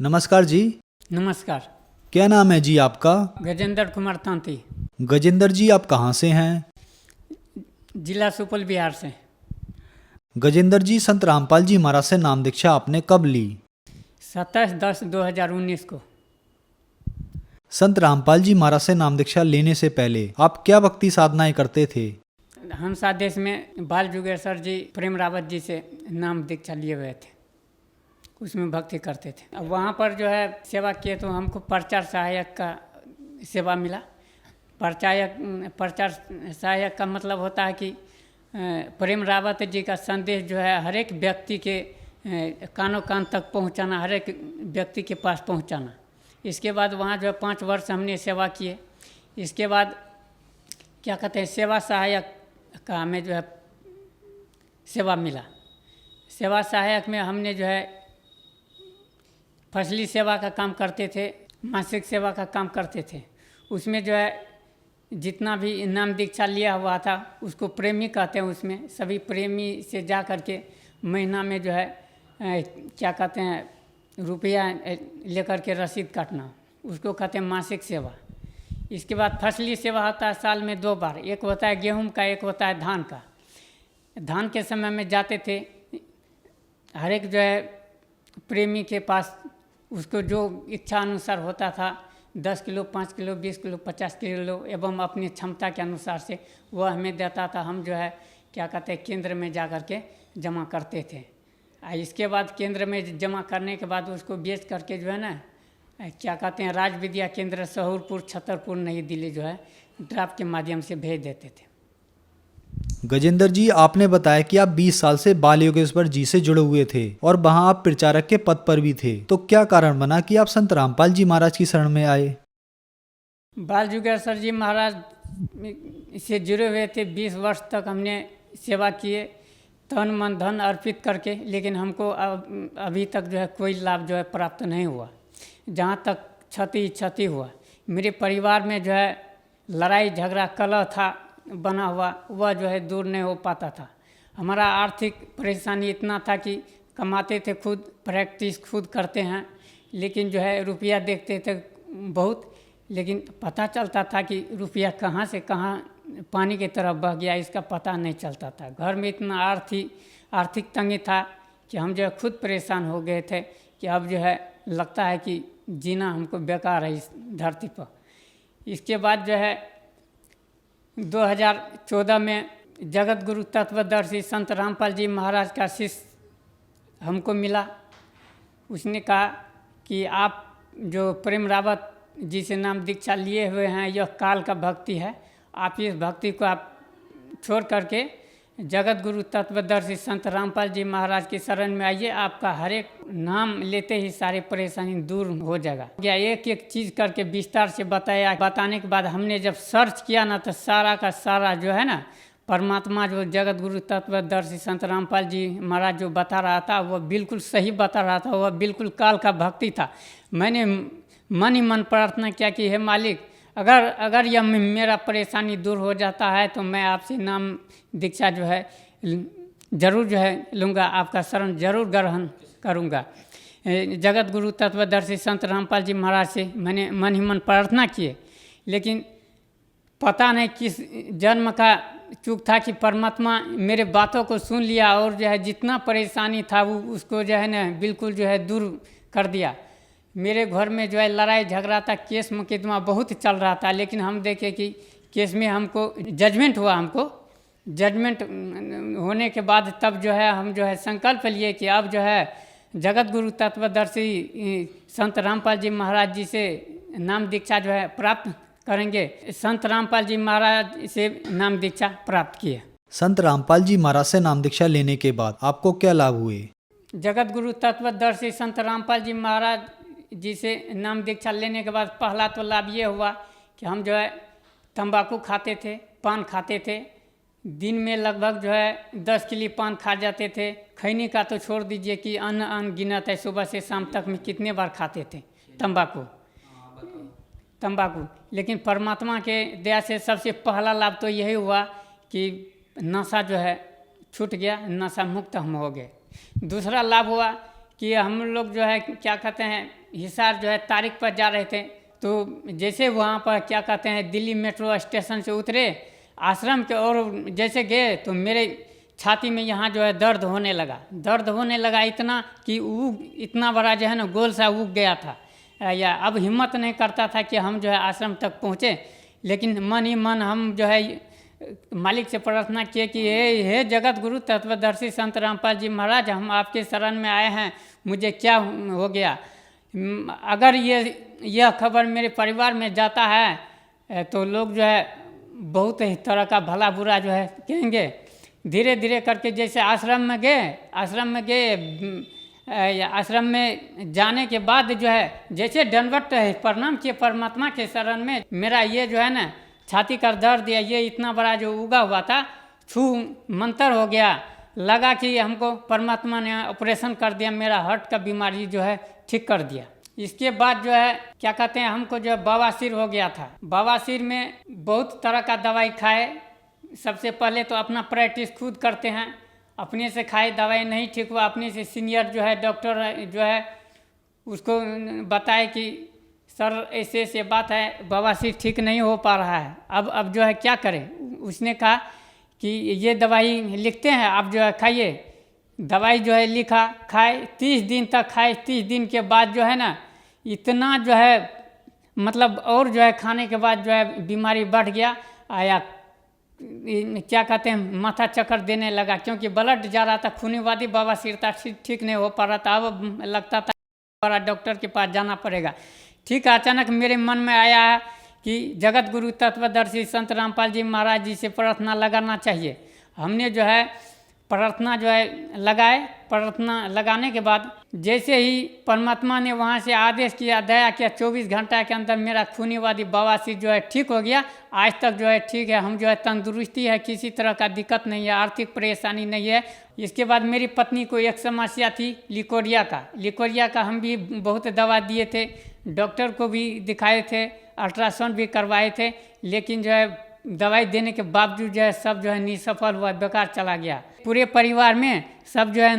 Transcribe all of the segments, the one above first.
नमस्कार जी। नमस्कार। क्या नाम है जी आपका? गजेंद्र कुमार तांती, गजेंद्र जी, आप कहाँ से हैं? जिला सुपौल, बिहार से। गजेंद्र जी, संत रामपाल जी महाराज से नाम दीक्षा आपने कब ली? 27/10/2019 को। संत रामपाल जी महाराज से नाम दीक्षा लेने से पहले आप क्या भक्ति साधनाएं करते थे? हम सादेश में बाल जुगेश्वर जी, प्रेम रावत जी से नाम दीक्षा लिए हुए थे, उसमें भक्ति करते थे। अब वहाँ पर जो है सेवा किए तो हमको प्रचार सहायक का सेवा मिला। प्रचार सहायक का मतलब होता है कि प्रेम रावत जी का संदेश जो है हर एक व्यक्ति के कानों कान तक पहुंचाना, हर एक व्यक्ति के पास पहुंचाना। इसके बाद वहाँ जो है 5 वर्ष हमने सेवा किए। इसके बाद क्या कहते हैं, सेवा सहायक का हमें जो है सेवा मिला। सेवा सहायक में हमने जो है फसली सेवा का काम करते थे, मासिक सेवा का काम करते थे। उसमें जो है जितना भी नाम दीक्षा लिया हुआ था उसको प्रेमी कहते हैं। उसमें सभी प्रेमी से जा कर के महीना में जो है क्या कहते हैं रुपया लेकर के रसीद काटना, उसको कहते हैं मासिक सेवा। इसके बाद फसली सेवा होता है साल में 2 बार, एक होता है गेहूं का, एक होता है धान का। धान के समय में जाते थे, हर एक जो है प्रेमी के पास उसको जो इच्छा अनुसार होता था 10 किलो, 5 किलो, 20 किलो, 50 किलो एवं अपनी क्षमता के अनुसार से वह हमें देता था। हम जो है क्या कहते हैं केंद्र में जा कर के जमा करते थे। इसके बाद केंद्र में जमा करने के बाद उसको बेच करके जो है ना क्या कहते हैं राज विद्या केंद्र सहूरपुर, छतरपुर, नई दिल्ली जो है ड्राफ्ट के माध्यम से भेज देते थे। गजेंद्र जी, आपने बताया कि आप 20 साल से बाल योगेश्वर जी से जुड़े हुए थे और वहां आप प्रचारक के पद पर भी थे, तो क्या कारण बना कि आप संत रामपाल जी महाराज की शरण में आए? बाल जुगेश्वर जी महाराज से जुड़े हुए थे। 20 वर्ष तक हमने सेवा किए, तन मन धन अर्पित करके, लेकिन हमको अभी तक जो है कोई लाभ जो है प्राप्त नहीं हुआ। जहाँ तक क्षति हुआ, मेरे परिवार में जो है लड़ाई झगड़ा कलह था बना हुआ, वह जो है दूर नहीं हो पाता था। हमारा आर्थिक परेशानी इतना था कि कमाते थे खुद, प्रैक्टिस खुद करते हैं, लेकिन जो है रुपया देखते थे बहुत, लेकिन पता चलता था कि रुपया कहाँ से कहाँ पानी की तरफ बह गया, इसका पता नहीं चलता था। घर में इतना आर्थिक तंगी था कि हम जो है खुद परेशान हो गए थे कि अब जो है लगता है कि जीना हमको बेकार है इस धरती पर। इसके बाद जो है 2014 में जगत गुरु तत्वदर्शी संत रामपाल जी महाराज का शिष्य हमको मिला। उसने कहा कि आप जो प्रेम रावत जी से नाम दीक्षा लिए हुए हैं, यह काल का भक्ति है, आप इस भक्ति को आप छोड़ करके जगत गुरु तत्वदर्शी संत रामपाल जी महाराज की शरण में आइए, आपका हर एक नाम लेते ही सारी परेशानी दूर हो जाएगा। क्या एक एक चीज़ करके विस्तार से बताया। बताने के बाद हमने जब सर्च किया ना, तो सारा का सारा जो है ना परमात्मा जो जगत गुरु तत्वदर्शी संत रामपाल जी महाराज जो बता रहा था वह बिल्कुल सही बता रहा था, वह बिल्कुल काल का भक्ति था। मैंने मन ही मन प्रार्थना किया कि हे मालिक, अगर यह मेरा परेशानी दूर हो जाता है तो मैं आपसे नाम दीक्षा जो है जरूर जो है लूँगा, आपका शरण जरूर ग्रहण करूँगा। जगत गुरु तत्वदर्शी संत रामपाल जी महाराज से मैंने मन ही मन प्रार्थना किए, लेकिन पता नहीं किस जन्म का चूक था कि परमात्मा मेरे बातों को सुन लिया और जो है जितना परेशानी था वो उसको जो है ना बिल्कुल जो है दूर कर दिया। मेरे घर में जो है लड़ाई झगड़ा था, केस मुकदमा बहुत चल रहा था, लेकिन हम देखे कि केस में हमको जजमेंट हुआ। हमको जजमेंट होने के बाद तब जो है हम जो है संकल्प लिए कि अब जो है जगत गुरु तत्वदर्शी संत रामपाल जी महाराज जी से नाम दीक्षा जो है प्राप्त करेंगे। संत रामपाल जी महाराज से नाम दीक्षा प्राप्त किए। संत रामपाल जी महाराज से नाम दीक्षा लेने के बाद आपको क्या लाभ हुए? जगत गुरु तत्वदर्शी संत रामपाल जी महाराज जी से नाम दीक्षा लेने के बाद पहला तो लाभ ये हुआ कि हम जो है तंबाकू खाते थे, पान खाते थे। दिन में लगभग जो है 10 किलो पान खा जाते थे। खैनी का तो छोड़ दीजिए कि अनगिनत है, सुबह से शाम तक में कितने बार खाते थे तंबाकू। लेकिन परमात्मा के दया से सबसे पहला लाभ तो यही हुआ कि नशा जो है छूट गया, नशा मुक्त हम हो गए। दूसरा लाभ हुआ कि हम लोग जो है क्या कहते हैं हिसार जो है तारीख पर जा रहे थे, तो जैसे वहाँ पर क्या कहते हैं दिल्ली मेट्रो स्टेशन से उतरे आश्रम के, और जैसे गए तो मेरे छाती में यहाँ जो है दर्द होने लगा इतना कि उग इतना बड़ा जो है ना गोल सा उग गया था, या अब हिम्मत नहीं करता था कि हम जो है आश्रम तक पहुँचे। लेकिन मन ही मन हम जो है मालिक से प्रार्थना किए कि हे जगत गुरु तत्वदर्शी संत रामपाल जी महाराज, हम आपके शरण में आए हैं, मुझे क्या हो गया, अगर यह खबर मेरे परिवार में जाता है तो लोग जो है बहुत ही तरह का भला बुरा जो है कहेंगे। धीरे धीरे करके जैसे आश्रम में गए आश्रम में जाने के बाद जो है जैसे दंडवत प्रणाम किए परमात्मा के शरण में, मेरा ये जो है ना छाती का दर्द या ये इतना बड़ा जो उगा हुआ था छू मंतर हो गया, लगा कि हमको परमात्मा ने ऑपरेशन कर दिया, मेरा हार्ट का बीमारी जो है ठीक कर दिया। इसके बाद जो है क्या कहते हैं हमको जो बवासीर हो गया था। बवासीर में बहुत तरह का दवाई खाए, सबसे पहले तो अपना प्रैक्टिस खुद करते हैं, अपने से खाए, दवाई नहीं ठीक हुआ, अपने से सीनियर जो है डॉक्टर जो है उसको बताए कि सर ऐसे ऐसे बात है, बवासीर ठीक नहीं हो पा रहा है, अब जो है क्या करें। उसने कहा कि ये दवाई लिखते हैं आप जो है खाइए। दवाई जो है लिखा, खाए, 30 दिन तक खाए। 30 दिन के बाद जो है ना इतना जो है मतलब और जो है खाने के बाद जो है बीमारी बढ़ गया, आया क्या कहते हैं माथा चक्कर देने लगा, क्योंकि ब्लड जा रहा था, खूनीवादी बवासीर था, ठीक नहीं हो पा रहा था। अब लगता था बड़ा डॉक्टर के पास जाना पड़ेगा। ठीक है, अचानक मेरे मन में आया कि जगत गुरु तत्वदर्शी संत रामपाल जी महाराज जी से प्रार्थना लगाना चाहिए। हमने जो है प्रार्थना जो है लगाए। प्रार्थना लगाने के बाद जैसे ही परमात्मा ने वहाँ से आदेश किया, दया किया, 24 घंटा के अंदर मेरा खूनीवादी बवासीर जो है ठीक हो गया। आज तक जो है ठीक है, हम जो है तंदुरुस्ती है, किसी तरह का दिक्कत नहीं है, आर्थिक परेशानी नहीं है। इसके बाद मेरी पत्नी को एक समस्या थी लिकोरिया का हम भी बहुत दवा दिए थे, डॉक्टर को भी दिखाए थे, अल्ट्रासाउंड भी करवाए थे, लेकिन जो है दवाई देने के बावजूद जो है सब जो है निसफल हुआ, बेकार चला गया। पूरे परिवार में सब जो है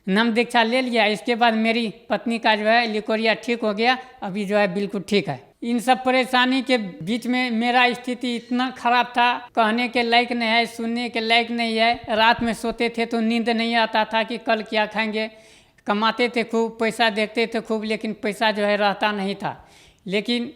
नाम दीक्षा ले लिया। इसके बाद मेरी पत्नी का जो है लिकोरिया ठीक हो गया, अभी जो है बिल्कुल ठीक है। इन सब परेशानी के बीच में मेरा स्थिति इतना खराब था, कहने के लायक नहीं है, सुनने के लायक नहीं है। रात में सोते थे तो नींद नहीं आता था कि कल क्या खाएंगे। कमाते थे खूब, पैसा देखते थे खूब, लेकिन पैसा जो है रहता नहीं था। लेकिन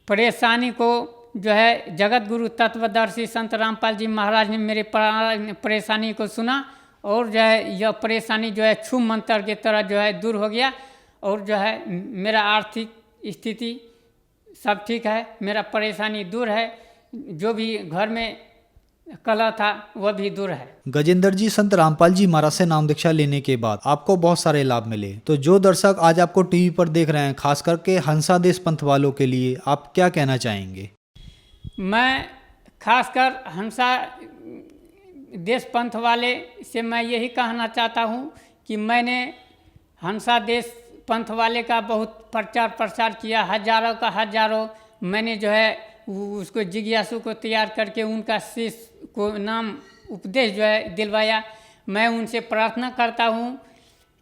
परेशानी को जो है जगत गुरु तत्वदर्शी संत रामपाल जी महाराज ने मेरे परेशानी को सुना, और जो है यह परेशानी जो है छू मंतर की तरह जो है दूर हो गया, और जो है मेरा आर्थिक स्थिति सब ठीक है, मेरा परेशानी दूर है, जो भी घर में कला था वह भी दूर है। गजेंद्र जी, संत रामपाल जी महाराज से नाम दीक्षा लेने के बाद आपको बहुत सारे लाभ मिले, तो जो दर्शक आज आपको टीवी पर देख रहे हैं, खास करके हंसा देश पंथ वालों के लिए आप क्या कहना चाहेंगे? मैं खासकर हंसा देश पंथ वाले से मैं यही कहना चाहता हूँ कि मैंने हंसा देश पंथ वाले का बहुत प्रचार प्रसार किया, हजारों मैंने जो है उसको जिज्ञासु को तैयार करके उनका शिष्य को नाम उपदेश जो है दिलवाया। मैं उनसे प्रार्थना करता हूँ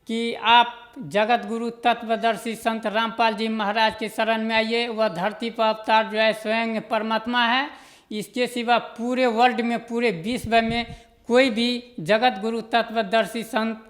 कि आप जगत गुरु तत्वदर्शी संत रामपाल जी महाराज के शरण में आइए। वह धरती पर अवतार जो है स्वयं परमात्मा है। इसके सिवा पूरे वर्ल्ड में, पूरे विश्व में कोई भी जगत गुरु तत्वदर्शी संत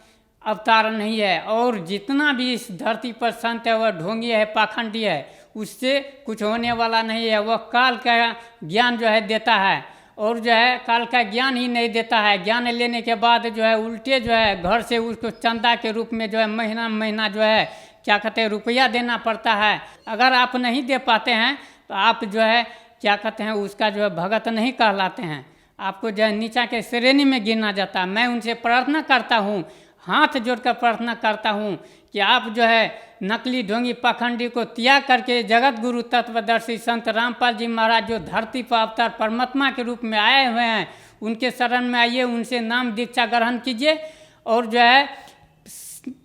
अवतार नहीं है। और जितना भी इस धरती पर संत है वह ढोंगी है, पाखंडी है, उससे कुछ होने वाला नहीं है। वह काल का ज्ञान जो है देता है, और जो है काल का ज्ञान ही नहीं देता है। ज्ञान लेने के बाद जो है उल्टे जो है घर से उसको चंदा के रूप में जो है महीना जो है क्या कहते हैं रुपया देना पड़ता है। अगर आप नहीं दे पाते हैं तो आप जो है क्या कहते हैं उसका जो है भगत नहीं कहलाते हैं, आपको जो है नीचा के श्रेणी में गिना जाता है। मैं उनसे प्रार्थना करता हूँ, हाथ जोड़कर प्रार्थना करता हूँ कि आप जो है नकली ढोंगी पाखंडी को त्याग करके जगत गुरु तत्वदर्शी संत रामपाल जी महाराज जो धरती पर अवतार परमात्मा के रूप में आए हुए हैं उनके शरण में आइए, उनसे नाम दीक्षा ग्रहण कीजिए, और जो है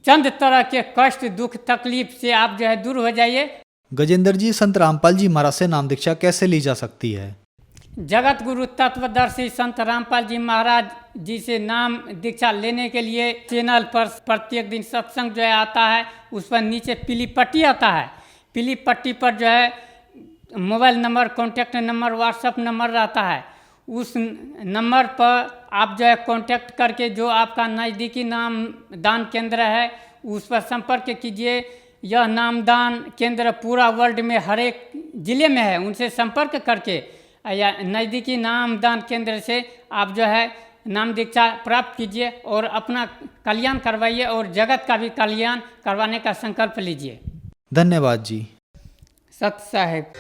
चंद तरह के कष्ट दुख तकलीफ से आप जो है दूर हो जाइए। गजेंद्र जी, संत रामपाल जी महाराज से नाम दीक्षा कैसे ली जा सकती है? जगत गुरु तत्वदर्शी संत रामपाल जी महाराज जी से नाम दीक्षा लेने के लिए चैनल पर प्रत्येक दिन सत्संग जो है आता है। उस पर नीचे पीली पट्टी आता है, पीली पट्टी पर जो है mobile number, contact number, WhatsApp number रहता है। उस नंबर पर आप जो है कॉन्टैक्ट करके जो आपका नज़दीकी नाम दान केंद्र है उस पर संपर्क कीजिए। यह नामदान केंद्र पूरा वर्ल्ड में हर एक ज़िले में है। उनसे संपर्क करके या नज़दीकी नामदान केंद्र से आप जो है नाम दीक्षा प्राप्त कीजिए और अपना कल्याण करवाइए और जगत का भी कल्याण करवाने का संकल्प लीजिए। धन्यवाद जी। सत साहेब।